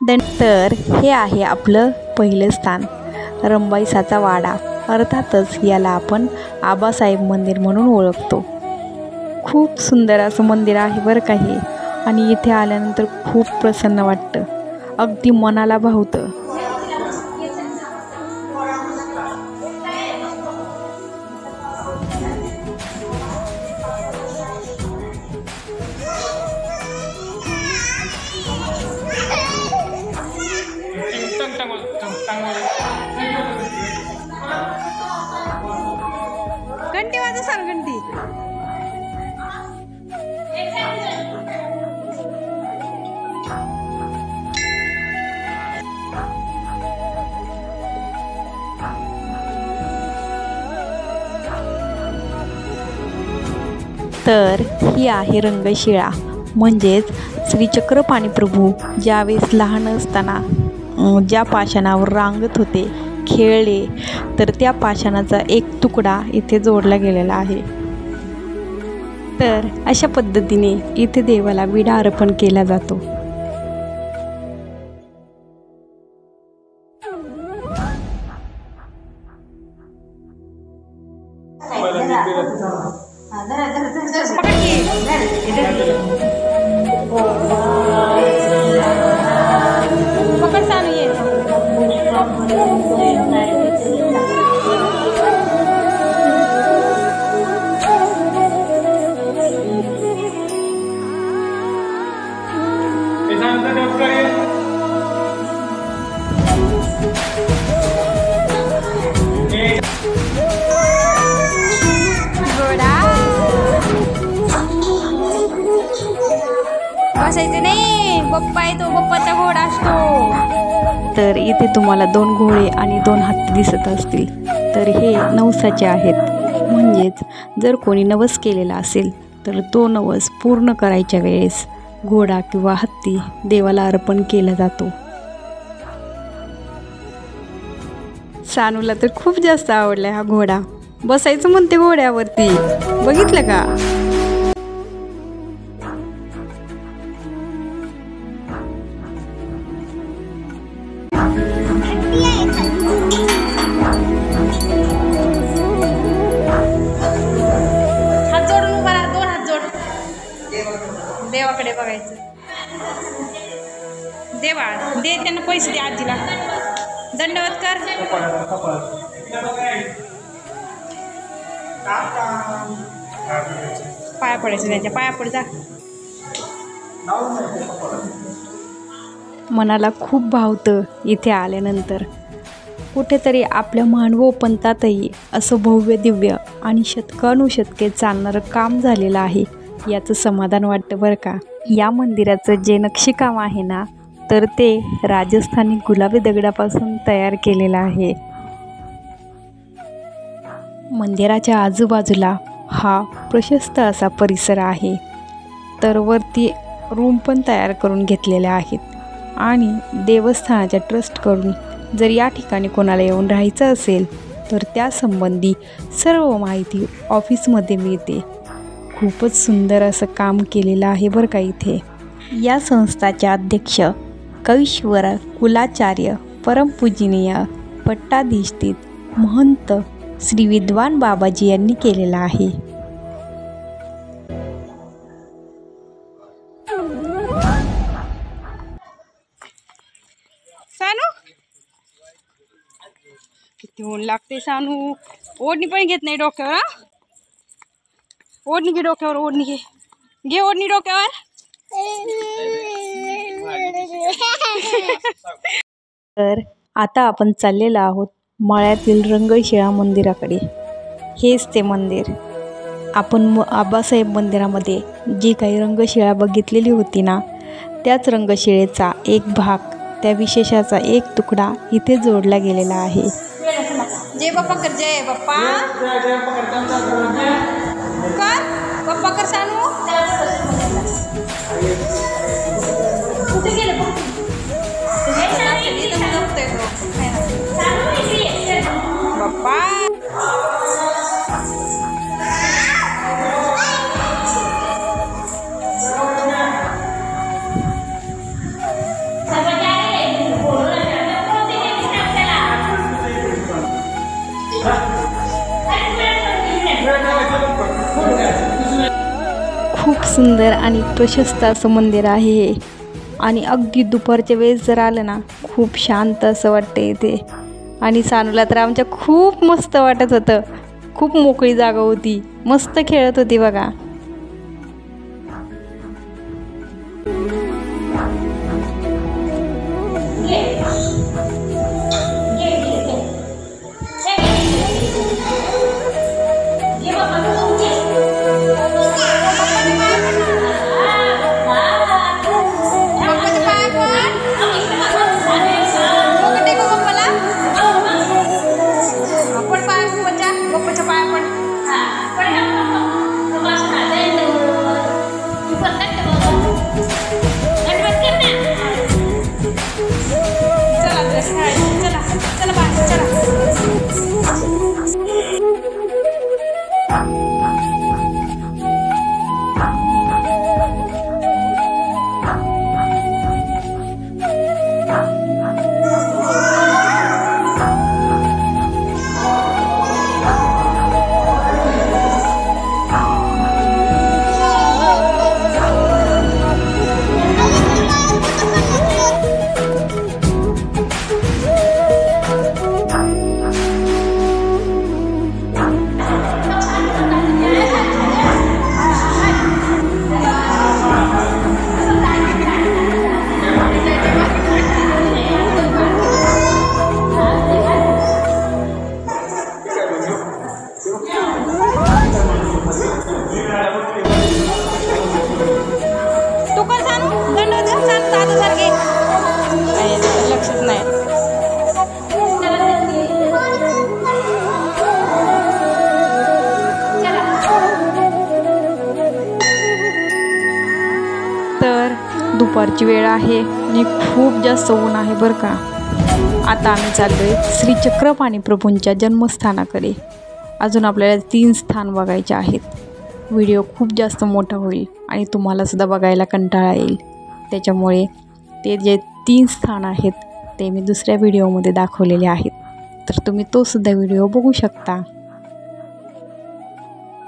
तर हे आहे आपलं पहिलं स्थान, रंबाईसाचा वाडा. अर्थातच याला आपण आबासाहेब मंदिर म्हणून ओळखतो. खूप सुंदर असं मंदिर आहे बरं का हे. आणि इथे आल्यानंतर खूप प्रसन्न वाटतं, अगदी मनाला भावतं. घंटी वाजव सर, घंटी. तर ही आहे रंगशिळा, म्हणजेच श्री चक्रपाणी प्रभू ज्यावेळेस लहान असताना ज्या पाषाणावर रांगत होते, खेळले, तर त्या पाषाणाचा एक तुकडा इथे जोडला गेलेला आहे. तर अशा पद्धतीने इथे देवाला विडा अर्पण केला जातो. बसायचं नाही, बप्पा येतो, बप्पाचा घोडा असतो. तर इथे तुम्हाला 2 घोडे आणि 2 हत्ती दिसत असतील. तर हे नवसाचे आहेत. म्हणजेच जर कोणी नवस केलेला असेल तर तो नवस पूर्ण करायच्या वेळेस घोडा किंवा हत्ती देवाला अर्पण केला जातो. सानूला तर खूप जास्त आवडला हा घोडा. बसायचं म्हणते घोड्यावरती, बघितलं का? हात जोडून उभा राहा, 2 हात जोड. देवाकडे बघायचं. देवा दे, त्यांना पैसे दे, आजीला दंडवत कर. पाया पडायचं, त्यांच्या पाया पड जा. मनाला खूप भावतं इथे आल्यानंतर. कुठेतरी आपल्या मानवोपंतातही असं भव्य दिव्य आणि शतकानुशतके चालणारं काम झालेलं आहे, याचं समाधान वाटतं बरं का. या मंदिराचं जे नक्षीकाम आहे ना, तर ते राजस्थानी गुलाबी दगडापासून तयार केलेलं आहे. मंदिराच्या आजूबाजूला हा प्रशस्त असा परिसर आहे. तर वरती रूम पण तयार करून घेतलेल्या आहेत. आणि देवस्थानाच्या ट्रस्टकडून जर या ठिकाणी कोणाला येऊन राहायचं असेल तर त्यासंबंधी सर्व माहिती ऑफिसमध्ये मिळते. खूपच सुंदर असं काम केलेलं आहे बरं का इथे. या संस्थाचे अध्यक्ष कैश्वर कुलाचार्य परमपूजनीय पट्टाधिष्ठित महंत श्री विद्वान बाबाजी यांनी केलेला आहे. सानू किती ऊन लागते सानू. ओढणी पण घेत नाही डोक्यावर. ओढणी घे डोक्यावर, ओढणी घे, घे ओढणी डोक्यावर. तर आता आपण चाललेलो आहोत मळ्यातील रंगशिळा मंदिराकडे. हेच ते मंदिर. आपण आबासाहेब मंदिरामध्ये जी काही रंगशिळा बघितलेली होती ना, त्याच रंगशिळेचा एक भाग, त्या विशेषाचा एक तुकडा इथे जोडला गेलेला आहे. जय बाप्पा कर, जय बाप्पा कर, बाप्पा कर सानू. कुठे गेलं बाप्पा? सुंदर आणि प्रशस्त असं मंदिर आहे हे. आणि अगदी दुपारच्या वेळेस जर आलं ना, खूप शांत असं वाटतं इथे. आणि सानूला तर आमच्या खूप मस्त वाटत होतं. खूप मोकळी जागा होती, मस्त खेळत होती बघा. लक्षच नाही. तर दुपारची वेळ आहे आणि खूप जास्त ऊन आहे बरं का. आता आम्ही चाललोय श्री चक्रपाणी प्रभूंच्या जन्मस्थानाकडे. अजून आपल्याला 3 स्थान बघायचे आहेत. व्हिडिओ खूप जास्त मोठा होईल आणि तुम्हालासुद्धा बघायला कंटाळा येईल. त्याच्यामुळे ते जे 3 स्थान आहेत ते मी दुसऱ्या व्हिडिओमध्ये दाखवलेले आहेत, तर तुम्ही तोसुद्धा व्हिडिओ बघू शकता.